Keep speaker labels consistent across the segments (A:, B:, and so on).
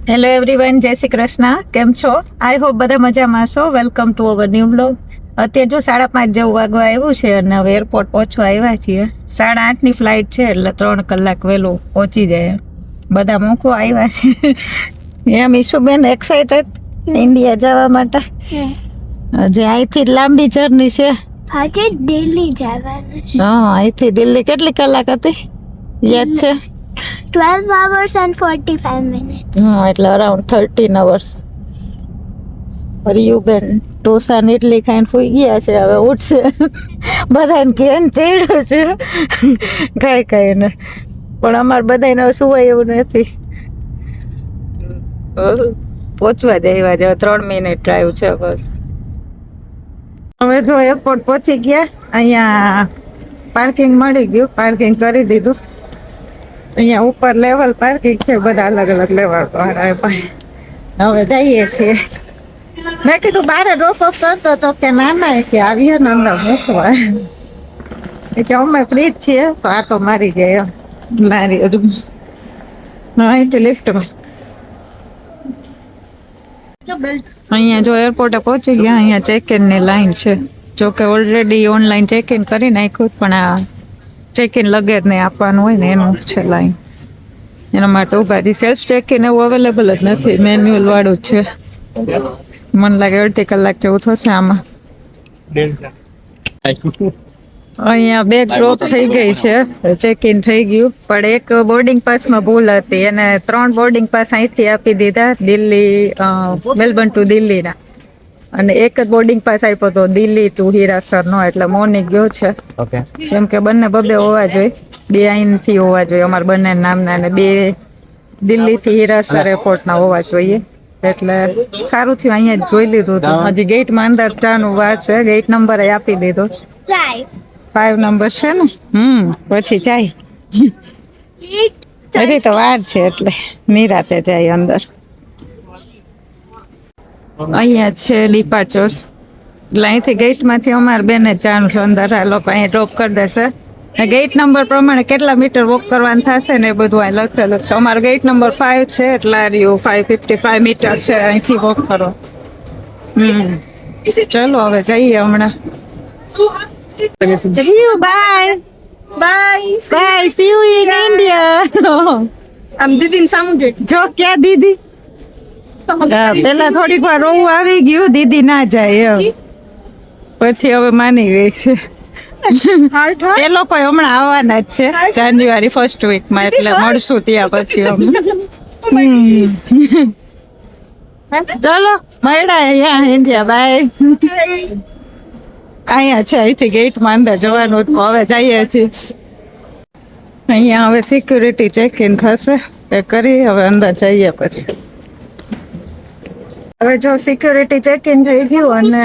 A: Hello everyone, જય શ્રી કૃષ્ણ. કેમ છો? આઈ હોપ બધા મજામાં છો. Welcome to our new blog. અત્યારે જો 5:30 જેવું વાગવા આવ્યું છે અને હવે એરપોર્ટ પહોંચવા આવ્યા છીએ. 8:30ની ફ્લાઇટ છે એટલે 3 કલાક વહેલું પહોંચી જાય. બધા મૂકો આવ્યા છે. એમ ઈશુબેન એક્સાઇટેડ ઇન્ડિયા જવા માટે? હજી અહીંથી લાંબી જર્ની છે.
B: આજે દિલ્હી જવાનું છે.
A: હા, અહીંથી દિલ્હી કેટલી કલાક હતી યાદ છે?
B: 12 hours and 45 minutes.
A: હા, એટલે અરાઉન્ડ 13 hours. હરિયુબેન ઢોસા ને ઇડલી ખાઈને સુઈ ગયા છે. હવે ઉઠશે. બધાને ઘેન ચડ્યું છે ખાઈને, પણ અમારે બધાને હવે સુવાય એવું નથી. પહોંચવા જ આવ્યા છે. 3 મિનિટ ડ્રાઈવ છે બસ. હવે જો એરપોર્ટ પહોંચી ગયા. અહીંયા પાર્કિંગ મળી ગયું, પાર્કિંગ કરી દીધું. અહીંયા ઉપર લેવલ પાર્કિંગ છે, બધા અલગ અલગ લેવલ પર. હવે જઈએ છીએ. મેં કીધું બારે ડ્રોપ ઓફ કરતો તો કે ના કે આવીએ ને અંદર મૂકવા. કે અમે ફ્રી જ છીએ તો આટો મારી ગયા લારી હજુ અહીંથી લિફ્ટમાં. અહીંયા જો એરપોર્ટે પહોંચી ગયા. અહીંયા ચેક ઇનની લાઈન છે. જો કે ઓલરેડી ઓનલાઈન ચેક ઇન કરી નાખ્યું, પણ આ ચેક ઇન લગેજ ને આપવાનું હોય ને એનું છે લાઈન. એના માટે ઉભા છે. સેલ્ફ ચેક ઇન એવું અવેલેબલ જ નથી, મેન્યુઅલ વાળું જ છે. મને લાગે 1.5 કલાક જેવું થશે આમાં. અહીંયા બેગ ડ્રોપ થઈ ગઈ છે, ચેક ઇન થઈ ગયું, પણ એક બોર્ડિંગ પાસમાં ભૂલ હતી. એને 3 બોર્ડિંગ પાસ અહીંથી આપી દીધા, દિલ્હી મેલબર્ન ટુ દિલ્હીના, અને એક જ બોર્ડિંગ પાસ આપ્યો તો દિલ્હી ટુ હીરાસરનો. એટલે મોર્નિંગ ગયો છે, કેમ કે બંને બબે હોવા જોઈએ, 2 અહીંથી હોવા જોઈએ અમારા બંને નામના, અને 2 દિલ્હીથી હીરાસર એરપોર્ટના હોવા જોઈએ. એટલે સારું થયું અહીંયા જોઈ લીધું હતું. હજી ગેટમાં અંદર ચાનું વાર છે, ગેટ નંબર આપી દીધો. 5 નંબર છે ને. પછી જાય હજી તો વાર છે, એટલે નિરાતે જાય અંદર. અહીંયા છે ડિપાર્ચર્સ. એટલે અહીંથી ગેટમાંથી અમારે બેને ચાનું છે અંદર. આ લોકો અહીંયા ડ્રોપ કરી દેશે. ગેટ નંબર પ્રમાણે કેટલા મીટર વોક કરવાનું થશે ને એ બધું અહીં લખેલું છે. અમારો ગેટ નંબર 5 છે, એટલે આ રહ્યું 555 મીટર છે અહીંથી વોક કરો. ચલો હવે જઈએ હમણાં. See you, bye.
C: Bye.
A: Bye, see you in India.
C: આમ દીદી સામું જોઈ.
A: જો ક્યાં દીદી? પેલા થોડીક વાર રોવું આવી ગયું, દીદી ના જાય એમ. પછી હવે માની ગઈ છે. એ લોકો હમણાં આવવાના જ છે જાન્યુઆરી ફર્સ્ટ વીકમાં, એટલે મળશું ત્યાં પછી અમે. ચલો મળ્યા અહીંયા ઇન્ડિયા. બાય. અહીંયા છે, અહીંથી ગેટમાં અંદર જવાનું. હવે જઈએ છીએ. અહીંયા હવે સિક્યુરિટી ચેક ઇન થશે, એ કરી હવે અંદર જઈએ. પછી હવે જો સિક્યુરિટી ચેક ઇન થઈ ગયું, અને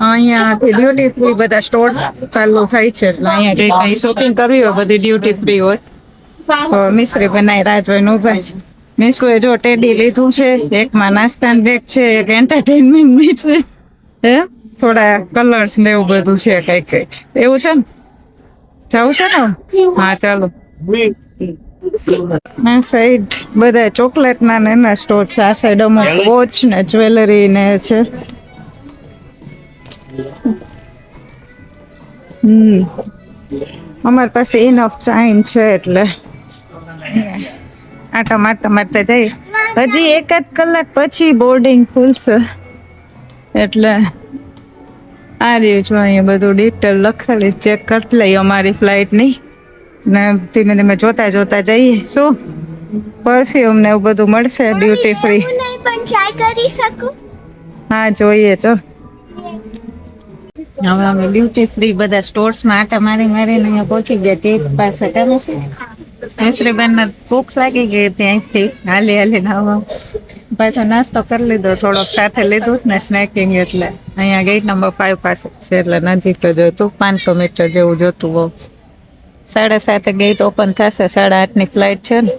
A: અહીંયાથી ડ્યુટી ફ્રી બધા સ્ટોર્સ ચાલુ થાય છે. એટલે અહીંયા જે કંઈ શોપિંગ કરવી હોય બધી ડ્યુટી ફ્રી હોય. તો મિશ્રી બનાવી રાહ જોઈને ઉભા છે. મિશ્રુએ જો ટેડી લીધું છે, એકમાં નાસ્તાની બેગ છે, એક એન્ટરટેનમેન્ટની છે, હે થોડા કલર્સ ને એવું બધું છે. કઈ એવું છે ને, જવું છે ને? હા ચાલો. આ સાઈડ બધા ચોકલેટ ના ને એના સ્ટોર છે. આ સાઈડ અમુક વોચ ને જ્વેલરી ને છે. અમારી પાસે ઇનફ ટાઈમ છે, એટલે આટા મારતા જઈએ. હજી 1 કલાક પછી બોર્ડિંગ ખુલશે. એટલે આ રહ્યું જો અહીંયા બધું ડિટેલ લખેલી. ચેક કરી લઈએ અમારી ફ્લાઇટની, ને ધીમે ધીમે જોતા જઈએ. શું પરફ્યુમ ને એવું બધું મળશે ડ્યુટી ફ્રી.
B: હું નહીં પણ ટ્રાય કરી શકું.
A: હા જોઈએ. ચો હવે અમે ડ્યુટી ફ્રી બધા સ્ટોર્સમાં આટા મારીને અહીંયા પહોંચી ગયા. ગેટ પાસે કેમ છે શ્રીબેનને ભૂખ લાગી ગઈ ત્યાંથી હાલી નાવા. પાછો નાસ્તો કરી લીધો, થોડોક સાથે લીધું ને સ્નેકિંગ. એટલે અહીંયા ગેટ નંબર 5 પાસે છે, એટલે નજીક જ હતું. 500 મીટર જેવું જોતું. બહુ 7:30 ગેટ ઓપન થશે. 8:30ની ફ્લાઇટ છે ને,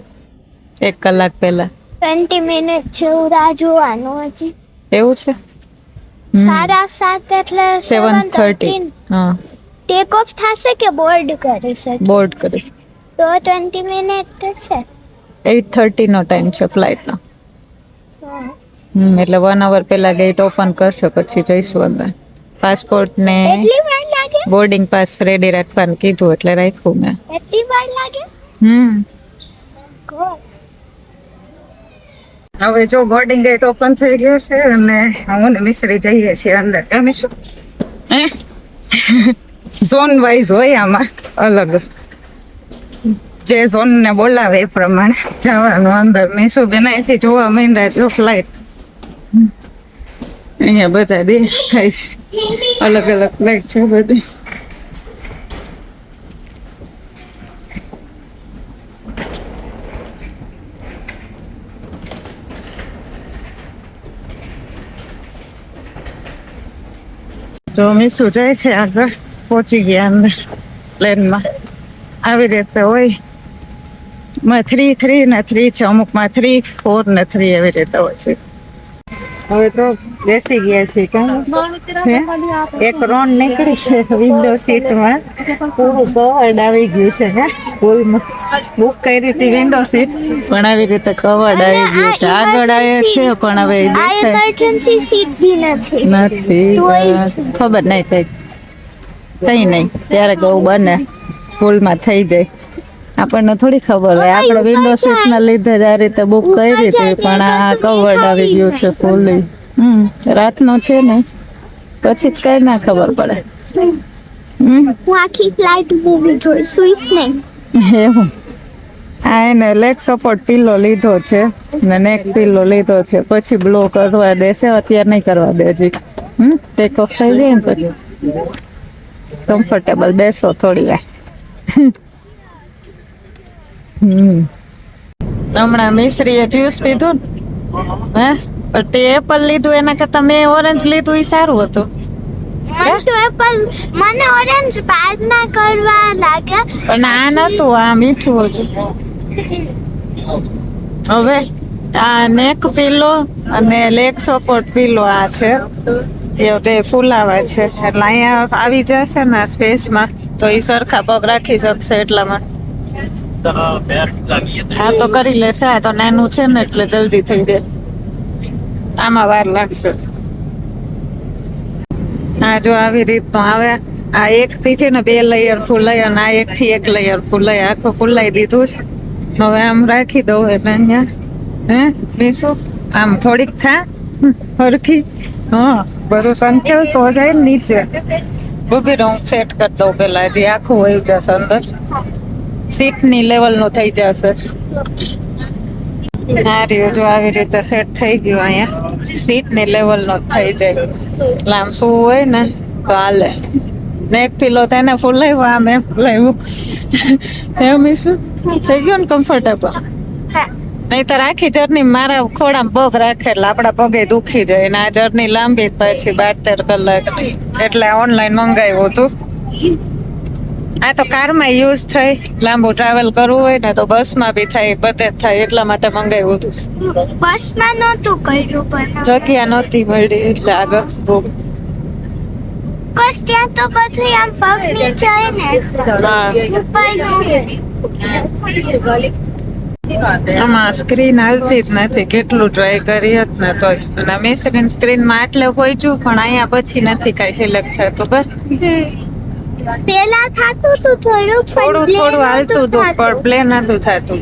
A: 1 કલાક પહેલા.
B: 20 મિનિટ જેવું રાહ જોવાનું હજી.
A: એવું છે?
B: 7:30 એટલે
A: 7:30. હા,
B: ટેક ઓફ થશે કે બોર્ડ કરી શકે?
A: બોર્ડ કરીશ.
B: તો 20 મિનિટ થશે.
A: 8:30 નો ટાઈમ છે ફ્લાઇટનો. એટલે 1 hour પહેલા ગેટ ઓપન કરશે, પછી જઈશું અંદર. પાસપોર્ટ ને
B: એટલી વાર લાગે?
A: બોર્ડિંગ પાસ રેડી રાખવાનું કીધું એટલે રાખ્યું મેં.
B: એટલી વાર લાગે? God.
A: હવે જો બોર્ડિંગ ગેટ ઓપન થઈ ગયો છે અને હું ને મિશ્રી જઈએ છીએ અંદર. કેમ શું ઝોન વાઇઝ હોય આમાં અલગ, જે ઝોન ને બોલાવે એ પ્રમાણે જવાનું અંદર. મીસુબેન અહીંથી જોવા માંડ્યા જો ફ્લાઇટ. અહીંયા બધા દેખાય છે, અલગ અલગ ફ્લાઇટ છે બધી. તો મીસુ જાય છે આગળ, પહોંચી ગયા અંદર પ્લેનમાં. આવી રીતે હોય, માં 3 ને 3 છે, અમુકમાં 3, 4 ને 3 એવી રીતે હોય છે. હવે તો બેસી ગયા છે. એક રોન નીકળી છે વિન્ડો સીટમાં, પૂરું કવર્ડ આવી ગયું છે. પૂલમાં બુક કરી હતી વિન્ડો સીટ, પણ આવી રીતે કવર્ડ આવી ગયું છે. આગળ આવે છે પણ હવે
B: આ
A: દેખાય
B: emergency seat ભી નથી.
A: નથી. ખબર નહીં કઈ નહીં, ત્યારે ગૌ બને ભૂલમાં થઈ જાય, આપણને થોડી ખબર હોય. આપણે વિન્ડો સીટ ના લીધે જ આ રીતે બુક કરી હતી, પણ આ કવર્ડ આવી ગયું છે ફૂલી. રાતનો છે ને, પછી જ કઈ ના ખબર પડે.
B: હું આખી ફ્લાઇટ મૂવી જોઈ, સુઈસ નહીં.
A: એવું. આ એને લેગ સપોર્ટ પિલ્લો લીધો છે ને નેક પિલ્લો લીધો છે, પછી બ્લો કરવા દેશે, અત્યારે નહીં કરવા દે હજી. ટેક ઓફ થઈ જાય ને પછી કમ્ફર્ટેબલ બેસો થોડી વાર. હમણાં મિશ્રીએ જ્યુસ પીધું ને, પણ તે એપલ લીધું એના કરતા મેં ઓરેન્જ લીધું એ સારું હતું.
B: મને ઓરેન્જ બાદ ના કરવા લાગે,
A: પણ આ નતું, આ મીઠું હતું. હવે આ નેક પિલ્લો અને લેગ સપોર્ટ પિલ્લો આ છે એ તે ફૂલાવા છે, એટલે અહીંયા આવી જશે ને સ્પેસમાં તો એ સરખા પગ રાખી શકશે. એટલામાં આ તો કરી લેશે, આ તો નાનું છે ને એટલે જલ્દી થઈ જાય, આમાં વાર લાગશે. હા જો આવી રીતનું આવે. આ એક થી છે ને 2 લેયર ફૂલાઈ અને આ 1 થી 1 લેયર ફૂલાઈ, આખું ફૂલાઈ દીધું છે. હવે આમ રાખી દઉં એટલે અહીંયા બીજું આમ થોડીક થા હરખી. હા બધું સંકેલ તો જાય ને નીચે. ઉભી રહું, સેટ કરી દઉં પેલા, જે આખું વયું જશે અંદર, સીટની લેવલ નું થઈ જશે. આ રહ્યું જો આવી રીતે સેટ થઈ ગયું. અહીંયા સીટની લેવલ નું થઈ જાય, એટલે આમ શું હોય ને તો હાલે. નેક પિલ્લો તેને ફૂલાવ્યું, આમ એમ ફૂલાવ્યું. એમ શું થઈ ગયું ને કમ્ફર્ટેબલ. નહીં તો આખી જર્ની મારા ખોડામાં પગ રાખે એટલે આપણા પગે દુખી જાય ને. આ જર્ની લાંબી પછી 12-13 કલાકની, એટલે ઓનલાઈન મંગાવ્યું હતું. આ તો કારમાં યુઝ થાય, લાંબુ ટ્રાવેલ કરવું હોય ને તો બસમાં બી થાય, બધે જ થાય, એટલા માટે મંગાવ્યું હતું.
B: બસમાં નહોતું કર્યું, પણ
A: જગ્યા નહોતી મળી એટલે આગળ
B: કસ ત્યાં તો બધું આમ પગ નીચે હોય ને,
A: આમાં સ્ક્રીન હાલતી જ નથી, કેટલું ટ્રાય કરી જ ને તોય. અને મેસરીન સ્ક્રીનમાં આટલે પહોંચ્યું પણ અહીંયા પછી નથી કાંઈ સિલેક્ટ થતું. બસ
B: પેલા થાતું હતું
A: થોડું હાલતું હતું પણ પ્લે નતું થતું.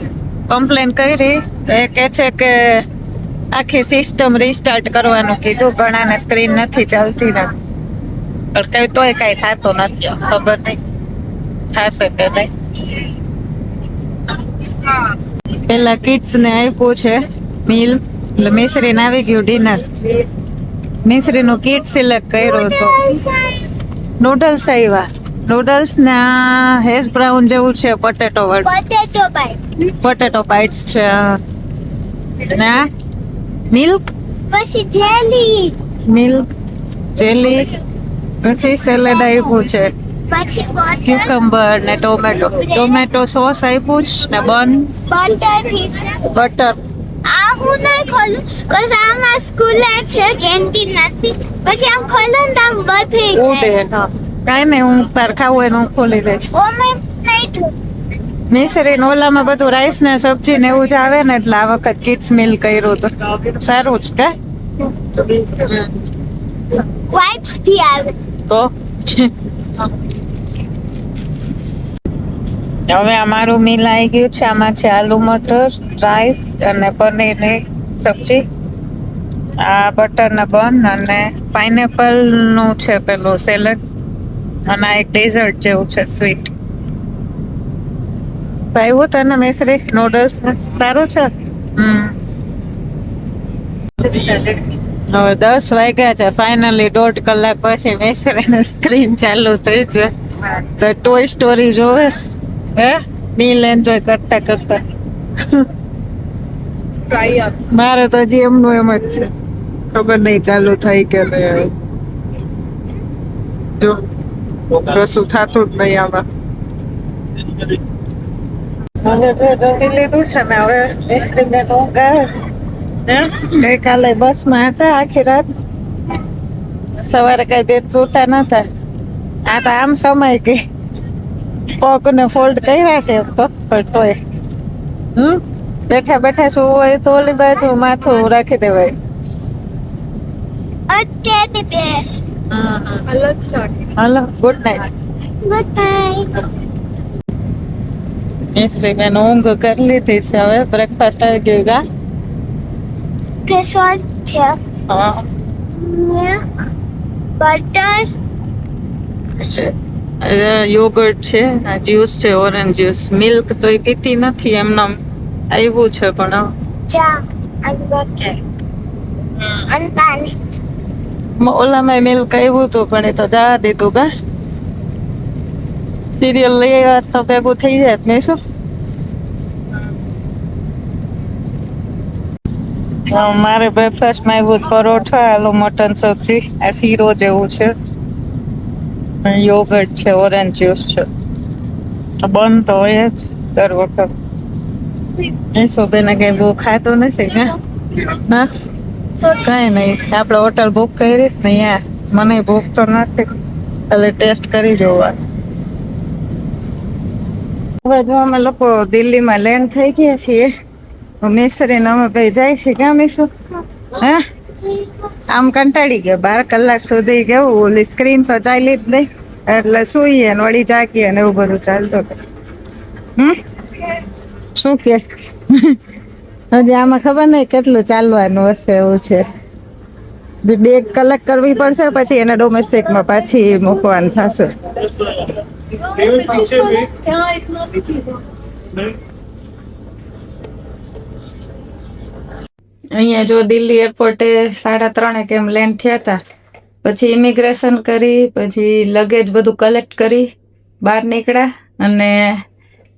A: કમ્પ્લેન કરી, એ કે છે કે આખી સિસ્ટમ રીસ્ટાર્ટ કરવાનું કીધું, ઘણાને સ્ક્રીન નથી ચાલતી ને, પણ કઈ તોય કઈ થતું નથી. ખબર નહીં થશે કે નહીં. પેલા કિડ્સ ને આપ્યું છે મીલ, એટલે મિશ્રી ને આવી ગયું ડિનર. મિશ્રી નું કિટ સિલેક્ટ કર્યું હતું. નૂડલ્સ આવ્યા, નૂડલ્સ ના હેશ બ્રાઉન જેવું છે, પોટેટો બાઇટ્સ છે ના મિલ્ક,
B: પછી જેલી,
A: મિલ્ક જેલી, પછી સેલેડ આપ્યું છે,
B: પછી
A: ક્યુકમ્બર ને ટોમેટો સોસ આપ્યું છે ને બટર.
B: આ હું નહીં ખોલું, બસ આમાં સ્કૂલે છે, કેન્ટીન નથી. પછી આમ ખોલું ને આમ બધે
A: કાંઈ નહીં, હું તાર ખાવું હોય હું ખોલી દઈશ.
B: ઓ મેં નહીં થયું.
A: મિસરી ઓલામાં બધું રાઈસ ને સબ્જી ને એવું જ આવે ને એટલે આ વખત કિડ્સ મિલ કર્યું તો સારું જ કે
B: વાઇબ્સ થી આવે.
A: તો હવે અમારું મિલ આવી ગયું છે. આમાં છે આલુ મટર, રાઈસ અને પનીરની સબ્જી, આ બટર ના બન અને પાઇનેપલ નું છે પેલું સેલેડ અને આ એક ડેઝર્ટ જેવું છે સ્વીટ. ભાઈ તને મિસરી નૂડલ્સ સારું છે. હવે 10 વાગ્યા છે. ફાઇનલી 1.5 કલાક પછી મિસરીની સ્ક્રીન ચાલુ થઈ છે. તો ટોય સ્ટોરી જોવેસ હે મીલ એન્જોય કરતા કરતા. મારે તો હજી એમનું એમ જ છે. ખબર નહીં ચાલુ થઈ કે નહીં. જો કશું થતું જ નહીં આમાં. હવે તો જમી લીધું છે ને હવે મિસરીને ઊંઘ આવે. ગઈકાલે બસમાં હતા આખી રાત. સવારે કઈ બે સૂતા નતા. આ તો આમ સમય ગઈ. પગ ને ફોલ્ડ કર્યા છે એમ તો પણ તોય બેઠા બેઠા શું હોય તો ઓલી બાજુ માથું રાખી દેવાય.
B: Teddy bear.
A: હાલો good night.
B: Good night.
A: Misri મેં ઊંઘ કરી લીધી છે. હવે બ્રેકફાસ્ટ આવી ગયું ગા.
B: ક્રોસન્ટ છે.
A: હા
B: મિલ્ક, બટર,
A: યોગર્ટ છે, આ જ્યુસ છે ઓરેન્જ જ્યુસ. મિલ્ક તો એ પીતી નથી એમને આવ્યું છે પણ
B: ચા અને બટર અને પાણી.
A: ઓલામાં મિલ્ક આવ્યું હતું પણ એ તો જવા દીધું કા. સિરિયલ લઈ આવ્યા તો ભેગું થઈ જાય ને શું. મારે બ્રેકફાસ્ટમાં આવ્યું પરોઠા, આલુ મટન સબ્જી, આ શીરો જેવું છે, યોગર્ટ છે, ઓરેન્જ જ્યુસ છે. બન તો હોય જ દર વખત. ઈસોબેને કઈ બહુ ખાતું નથી ને ના કઈ નહીં. આપણે હોટલ બુક કરી જ ને યાર. મને ભૂખ તો નથી એટલે ટેસ્ટ કરી જોવા. હવે જો અમે લોકો દિલ્હીમાં લેન્ડ થઈ ગયા છીએ. મિસરીને અમે ભાઈ જાય છે ક્યાં મિસું હે આમ કંટાળી ગયો. 12 કલાક સુધી ગયું. ઓલી સ્ક્રીન તો ચાલી જ નહીં એટલે સુઈએ ને વળી જાગીએ ને એવું બધું ચાલતું હતું. શું કે હજી આમાં ખબર નહીં કેટલું ચાલવાનું હશે. એવું છે 2 કલાક કરવી પડશે પછી એને ડોમેસ્ટિકમાં પાછી મૂકવાનું થશે. અહીંયા જો દિલ્હી એરપોર્ટે 3:30 કેમ લેન્ડ થયા હતા. પછી ઇમિગ્રેશન કરી, પછી લગેજ બધું કલેક્ટ કરી બહાર નીકળ્યા. અને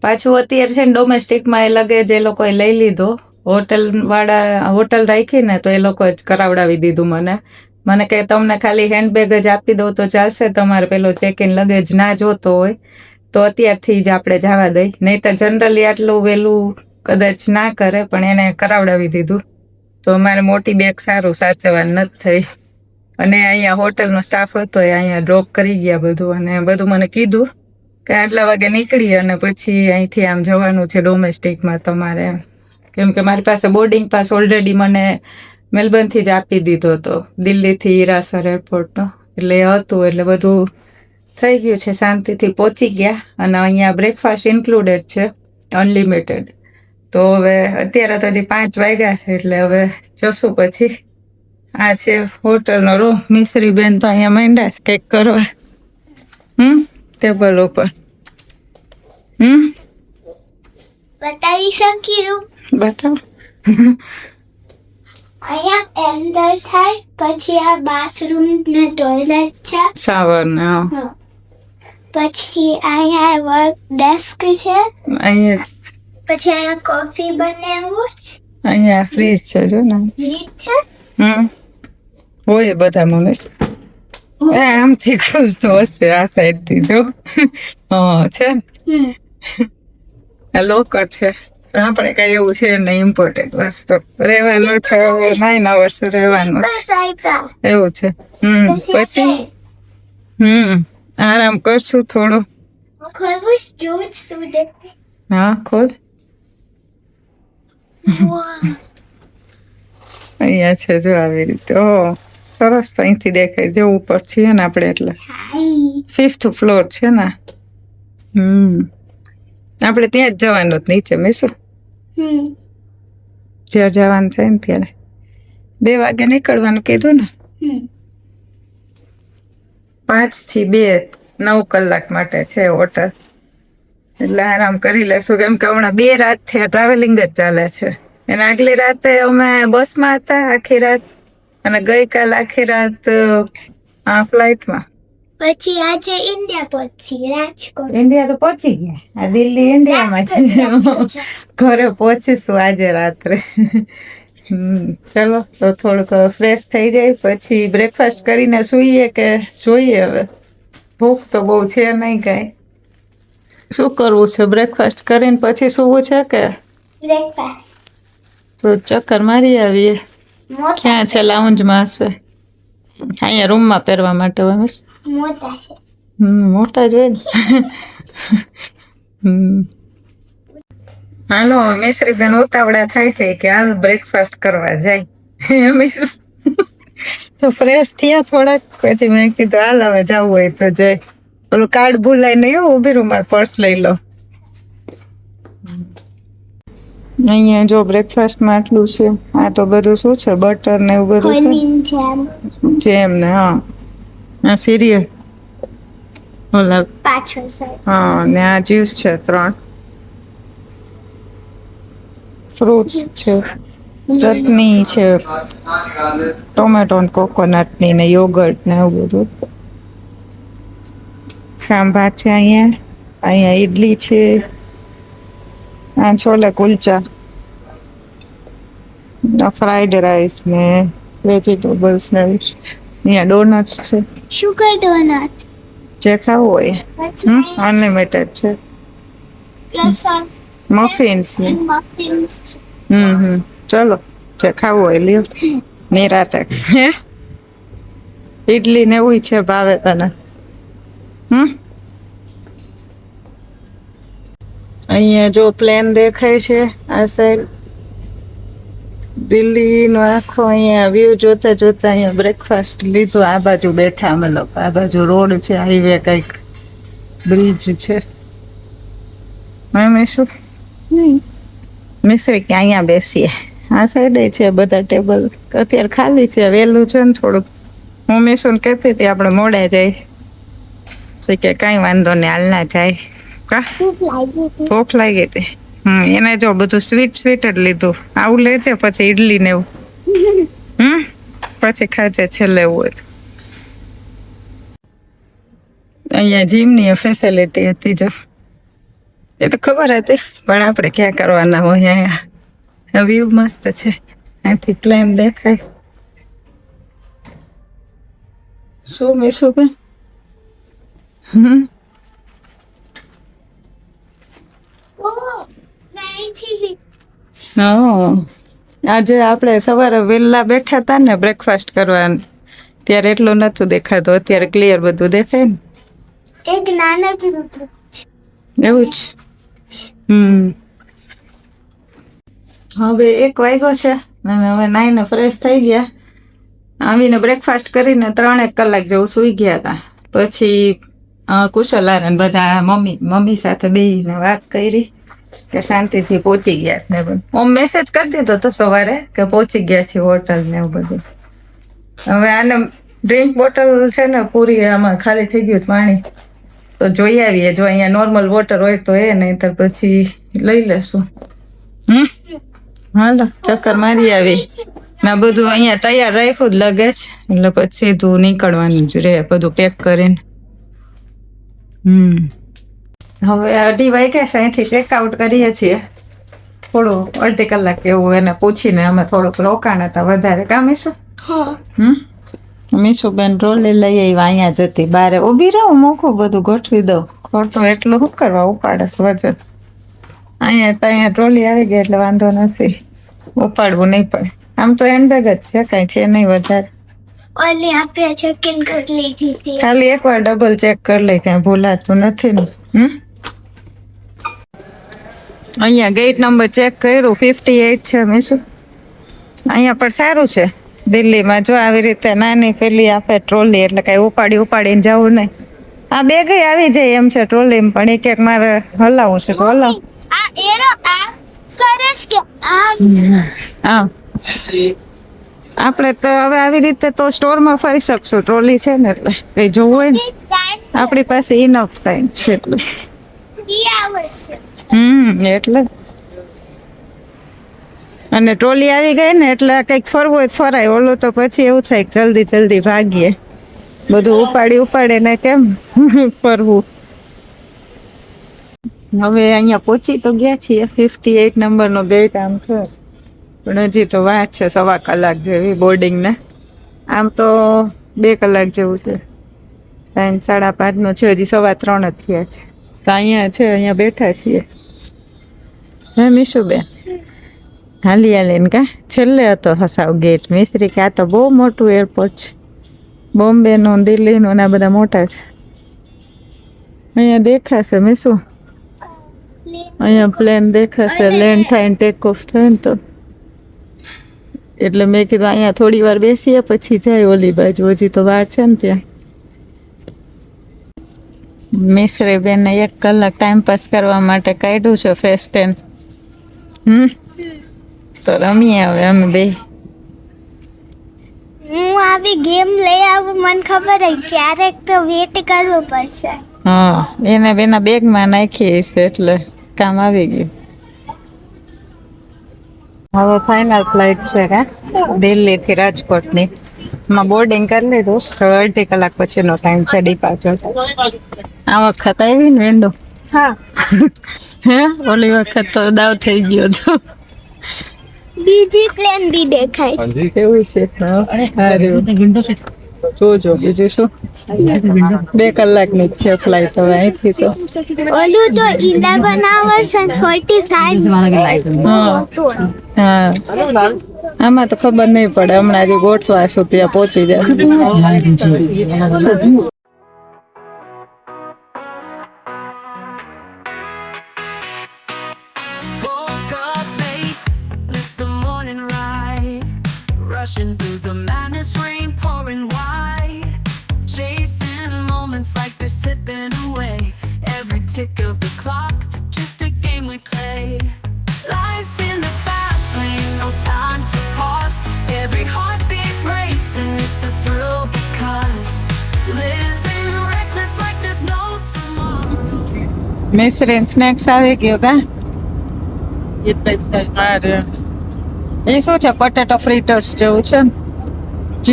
A: પાછું અત્યારે છે ને ડોમેસ્ટિકમાં એ લગેજ એ લોકોએ લઈ લીધો. હોટલ રાખી ને તો એ લોકોએ જ કરાવડાવી દીધું મને કે તમને ખાલી હેન્ડબેગ જ આપી દઉં તો ચાલશે. તમારે પેલો ચેક ઇન લગેજ ના જોતો હોય તો અત્યારથી જ આપણે જવા દઈ. નહીં તો જનરલી આટલું વહેલું કદાચ ના કરે પણ એને કરાવડાવી દીધું. તો અમારે મોટી બેગ સારું સાચવવાની નથી થઈ. અને અહીંયા હોટલનો સ્ટાફ હતો એ અહીંયા ડ્રોપ કરી ગયા બધું. અને બધું મને કીધું કે આટલા વાગે નીકળી અને પછી અહીંથી આમ જવાનું છે ડોમેસ્ટિકમાં તમારે. કેમ કે મારી પાસે બોર્ડિંગ પાસ ઓલરેડી મને મેલબર્નથી જ આપી દીધો હતો દિલ્હીથી હીરાસર એરપોર્ટનો. એટલે એ હતું એટલે બધું થઈ ગયું છે. શાંતિથી પહોંચી ગયા. અને અહીંયા બ્રેકફાસ્ટ ઇન્ક્લુડેડ છે અનલિમિટેડ. તો હવે અત્યારે તો હજી 5 વાગ્યા છે એટલે હવે જશું પછી. આ છે હોટલનો રૂમ. મિસરી બેન તો અહીંયા માંડ્યા છે કંઈક કરવા ટેબલ ઉપર.
B: બતાવી શકી રૂમ.
A: બતાવ.
B: અહીંયા એન્ટર થાય પછી આ બાથરૂમ ને ટોયલેટ છે.
A: શાવર ને
B: પછી અહીંયા વર્ક ડેસ્ક છે.
A: અહીંયા
B: પછી અહીંયા કોફી બનાવવું છે.
A: અહીંયા ફ્રીજ છે જો ને.
B: ફ્રીજ છે.
A: હોય બધા મને આમથી ખુલતો હશે આ સાઈડ થી જો. છે ને લોકર છે. આપણે કઈ એવું છે ને ઇમ્પોર્ટન્ટ વસ્તુ રહેવાનું છે. 9 hours રહેવાનું એવું છે. પછી આરામ કરશું થોડું. હા ખોલ. અહીંયા છે જો આવી રીતે. ઓહ સરસ, તો અહીંથી દેખાય જો ઉપર છીએ ને આપણે એટલે. 5th ફ્લોર છે ને. આપણે ત્યાં જ જવાનું જ નીચે મીસું. જ્યાં જવાનું થાય ને ત્યારે 2 વાગે નીકળવાનું કીધું ને. 5 થી 2 9 કલાક માટે છે હોટલ. એટલે આરામ કરી લેશું કેમ કે હમણાં 2 રાતથી ટ્રાવેલિંગ જ ચાલે છે. અને આગલી રાતે અમે બસમાં હતા આખી રાત, અને ગઈકાલ આખી રાત આ ફ્લાઇટમાં.
B: પછી આજે ઇન્ડિયા પહોંચી રાજકોટ.
A: ઇન્ડિયા તો પહોંચી ગયા, આ દિલ્હી ઇન્ડિયામાં છે. ઘરે પહોંચીશું આજે રાત્રે. ચલો તો થોડુંક ફ્રેશ થઈ જાય પછી બ્રેકફાસ્ટ કરીને સૂઈએ કે જોઈએ. હવે ભૂખ તો બહુ છે નહીં કાંઈ. શું કરવું છે? બ્રેકફાસ્ટ કરીને પછી સૂવું છે કે
B: બ્રેકફાસ્ટ
A: તો ચક્કર મારી આવીએ? ક્યાં છે? લાઉન્જમાં હશે. અહીંયા રૂમમાં પહેરવા માટે હોય.
B: મોટા છે.
A: મોટા જ હોય ને. હાલો મિશ્રીબેન ઉતાવળા થાય છે કે હાલ બ્રેકફાસ્ટ કરવા જાય. એમ શું તો ફ્રેશ થયા થોડાક, પછી મેં કીધું હાલ હવે જવું હોય તો જાય. ઓલું કાર્ડ ભૂલાય નહીં હો, ઊભી રૂમ માં પર્સ લઈ લો. અહીંયા જો બ્રેકફાસ્ટમાં આટલું છે. આ તો બધું શું છે? બટર ને એવું બધું છે. જેમ ને હા, આ સિરિયલ ઓલા
B: પાછળ સાઈડ.
A: હા, ને આ જ્યુસ છે 3, ફ્રૂટ્સ છે, ચટણી છે, ટોમેટો ને કોકોનટ ની ને યોગર્ટ ને એવું બધું. સાંભાર છે અહીંયા ઈડલી છે, આ છોલે કુલચા, ફ્રાઈડ રાઈસ ને વેજીટેબલ્સ ને અહીંયા ડોનટ્સ છે.
B: શુગર ડોનટ
A: જે ખાવું હોય અનલિમિટેડ છે. મફિન્સ ને
B: મફિન્સ.
A: ચલો જે ખાવું હોય લ્યો. નિરાતે ઈડલી ને એવું છે ભાવે તને? અહીંયા જો પ્લેન દેખાય છે આ સાઈડ. દિલ્હી નો આખો અહીંયા વ્યૂ જોતા જોતા અહીંયા બ્રેકફાસ્ટ લીધું. આ બાજુ બેઠા અમે લોકો. આ બાજુ રોડ છે, હાઈવે કઈક બ્રિજ છે. શું મિશ્રી કે અહીંયા બેસીએ? આ સાઈડે છે બધા ટેબલ. અત્યારે ખાલી છે, વહેલું છે ને થોડુંક. હું મિશુને કહેતી હતી આપણે મોડા જાય, તો કે કાંઈ વાંધો નહીં હાલ ના જાય. કા ભૂખ લાગી હતી? એને જો બધું સ્વીટ જ લીધું. આવું લેજે પછી ઈડલી ને એવું. પછી ખાજે છેલ્લે એવું હોય. અહીંયા જીમની ફેસિલિટી હતી જો, એ તો ખબર હતી પણ આપણે ક્યાં કરવાના હોય. અહીંયા વ્યૂ મસ્ત છે, અહીંથી પ્લેન દેખાય. શું મિશું બેન? આજે આપણે સવારે વહેલા બેઠા હતા ને બ્રેકફાસ્ટ કરવા, ત્યારે એટલું નતું દેખાતું. અત્યારે ક્લિયર બધું દેખાય ને.
B: એક નાનકડું
A: એવું જ. હવે 1 વાગ્યો છે અને હવે નાઈને ફ્રેશ થઈ ગયા. આવીને બ્રેકફાસ્ટ કરીને 3 કલાક જેવું સૂઈ ગયા હતા. પછી કુશલારન બધા મમ્મી સાથે બેસીને વાત કરી કે શાંતિથી પહોંચી ગયા ને બધું. મેસેજ કરી દીધો તો સવારે કે પહોંચી ગયા છે હોટલ ને એવું બધું. હવે આને ડ્રિંક બોટલ છે ને પૂરી આમાં ખાલી થઈ ગયું પાણી, તો જોઈ આવીએ. જો અહીંયા નોર્મલ વોટર હોય તો એ, નહીં તો પછી લઈ લેશું. હાલો ચક્કર મારી આવી. ના બધું અહીંયા તૈયાર રાખ્યું જ લગેજ, એટલે પછી સીધું નીકળવાનું જ રહે બધું પેક કરીને. હવે 2:30 વાગ્યા છે, અહીંથી ટેકઆઉટ કરીએ છીએ. થોડું 1/2 કલાક એવું એને પૂછીને અમે થોડુંક રોકાણ હતા વધારે. કામ મીશું? મીશુબેન ટ્રોલી લઈ આવ્યા. અહીંયા જતી બારે ઊભી રહું, મોકું બધું ગોઠવી દઉં. ખોટું એટલું શું કરવા ઉપાડસ વજન. અહીંયા ટ્રોલી આવી ગઈ એટલે વાંધો નથી, ઉપાડવું નહીં પડે. આમ તો હેન્ડબેગ જ છે, કાંઈ છે નહીં વધારે.
B: ઓલી આપણે ચેક ઇન કરી લીધી હતી.
A: ખાલી એકવાર ડબલ ચેક કરી લઈ, ક્યાં ભૂલાતું નથી ને. અહીંયા ગેટ નંબર ચેક કર્યું 58 છે મીસુ. અહીંયા પણ સારું છે દિલ્હીમાં, જો આવી રીતે નાની પેલી આપે ટ્રોલી, એટલે કઈ ઉપાડીને જવું નહીં. આ બેગ આવી જાય એમ છે ટ્રોલીમાં, પણ એક મારે હલાવવું છે તો હલાવ.
B: આ એરો આ કરસ કે આ
A: હા, આપણે તો હવે આવી રીતે તો સ્ટોરમાં ફરી શકશું, ટ્રોલી છે ને એટલે કઈ જોવું હોય ને આપણી પાસે ઇનફ ટાઈમ છે એટલે.
B: ઈ આવશે.
A: એટલે અને ટ્રોલી આવી ગઈ ને એટલે કંઈક ફરવું હોય તો ફરાય, ઓલું તો પછી એવું થાય કે જલ્દી ભાગીએ, બધું ઉપાડીને કેમ ફરવું. હવે અહીંયા પહોંચી તો ગયા છીએ, 58 નંબરનો ગેટ આમ છે, પણ હજી તો વાત છે 1.25 કલાક જેવી બોર્ડિંગને. આમ તો 2 કલાક જેવું છે, ટાઈમ 5:30 છે, હજી 3:15 જ થયા છે. તો અહીંયા બેઠા છીએ. હે મીશુબેન, હાલીને કા છેલ્લે હતો હસાવ ગેટ. મિસ્ત્રી કે આ તો બહુ મોટું એરપોર્ટ છે, બોમ્બેનું, દિલ્હીનું ને આ બધા મોટા છે. અહીંયા દેખાશે મીસુ, અહીંયા પ્લેન દેખાશે, લેન્ડ થાય ને ટેક ઓફ થાય ને તો. એટલે મેં કીધું અહીંયા થોડી વાર બેસીએ પછી જાય ઓલી બાજુ, હજી તો વાર છે ને ત્યાં. મિશ્રી બેન 1 કલાક ટાઈમ પાસ કરવા માટે કાઢ્યું છે ફેસ્ટેન. તો રમીએ હવે અમે બે.
B: હું આવી ગેમ લઈ આવું, મને ખબર હે ક્યારેક તો વેટ કરવું પડશે.
A: હા, એને બેના બેગમાં નાખી છે એટલે કામ આવી ગયું. હવે ફાઇનલ ફ્લાઇટ છે કા દિલ્હીથી રાજકોટની. માં બોર્ડિંગ કરી લીધું, 1.5 કલાક પછીનો ટાઈમ છે ડિપાર્ચર. આ વખત આવી ને વેન્ડો.
C: હા,
A: હે ઓલી વખત તો દાવ થઈ ગયો હતો.
B: બીજી પ્લેન બી દેખાય.
A: એવું છે. જોજો બીજું શું, 2 કલાકની જ છે ફ્લાઇટ હવે અહીંથી તો.
B: ઓલું તો 11 hours and 45
A: હા, આમાં તો ખબર નહીં પડે, હમણાં હજી ગોઠવાશું ત્યાં પહોંચી જશે.
D: Rushing through the madness, rain pouring wide, chasing moments like they're slipping away. Every tick of the clock, just a game we play. Life in the fast lane, no time to pause. Every heartbeat racing, it's a thrill because living reckless like there's no tomorrow.
A: મિશ્રીન snacks આવી ગયો કા? એ શું છે? Potato ફ્રીટર્સ જેવું છે ને?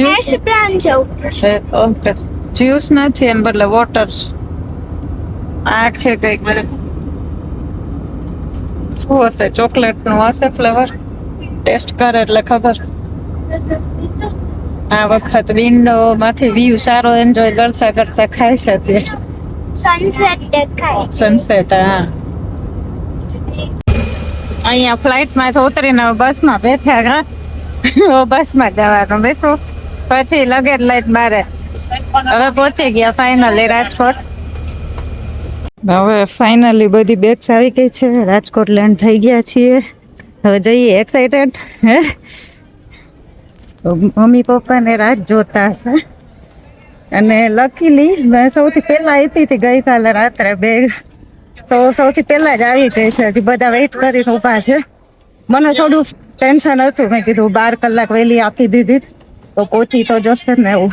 B: Hash brown જેવું.
A: ઓકે, જ્યુસ નથી એને બદલે વોટર. આ છે કંઈક શું હશે? ચોકલેટ નું હશે ફ્લેવર, ટેસ્ટ કરે એટલે ખબર. આ વખત વિન્ડો માંથી વ્યૂ સારો એન્જોય કરતા ખાય છે તે
B: સનસેટ દેખાય.
A: સનસેટ. હા, અહીંયા ફ્લાઇટમાં ઉતરીને બસમાં બેઠા કા, બસમાં જવાનું બેસું પછી લગેજ લઈને બારે. હવે પહોંચી ગયા ફાઇનલી રાજકોટ. હવે ફાઇનલી બધી બેગ્સ આવી ગઈ છે, રાજકોટ લેન્ડ થઈ ગયા છીએ. હવે જઈએ. એક્સાઇટેડ હે? મમ્મી પપ્પાને રાહ જોતા હશે. અને લકીલી મેં સૌથી પહેલા આપી હતી ગઈકાલે રાત્રે બેગ, તો સૌથી પહેલા જ આવી ગઈ છે. હજી બધા વેઇટ કરીને ઊભા છે. મને થોડું ટેન્શન હતું, મેં કીધું 12 કલાક વહેલી આપી દીધી તો પહોંચી તો જશે ને એવું.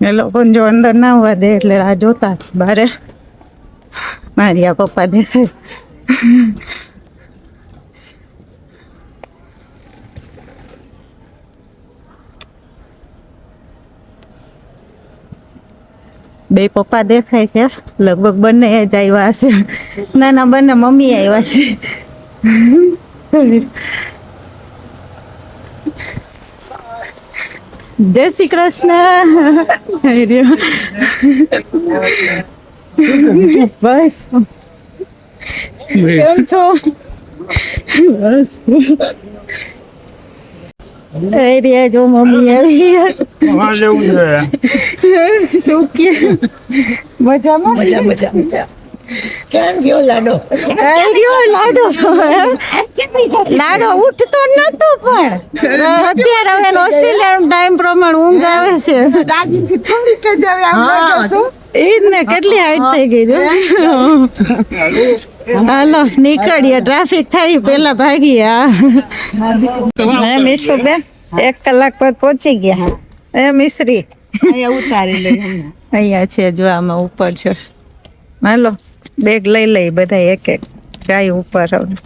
A: એ લોકોને જો અંદર ના હોવા દે એટલે આ જોતા બારે. મારી આ પપ્પા દેખાય. બે પપ્પા દેખાય છે, લગભગ બંને જ આવ્યા હશે. ના બંને મમ્મી આવ્યા છે. જય શ્રી કૃષ્ણ. બસ કેમ છો? બસ એરિયા જો મમ્મી આવી. શું કે મજામાં? મજા.
E: કેમ ગયો લાડો
A: કઈ ગયો લાડો લાડો ઉઠતો નતો પણ અત્યારે હવે ઓસ્ટ્રેલિયન ટાઈમ પ્રમાણે ઊંઘ આવે છે
E: દાદીથી થોડીક જ હવે આમ લાગે છે.
A: એ જ ને કેટલી હાઈટ થઈ ગઈ જો હાલો નીકળીએ ટ્રાફિક થાય પેલા ભાગીએ મીશુબેન 1 કલાક પછી પહોંચી ગયા એ મિશ્રી
E: અહીંયા ઉતારી લઈ હમણાં.
A: અહીંયા છે જો આમાં ઉપર છે હાલો બેગ લઈ લઈ બધા એક એક જાય ઉપર હવે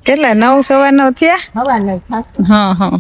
A: કેટલા 9 સવા 9 થયા
E: હવા નહીં થાક
A: હા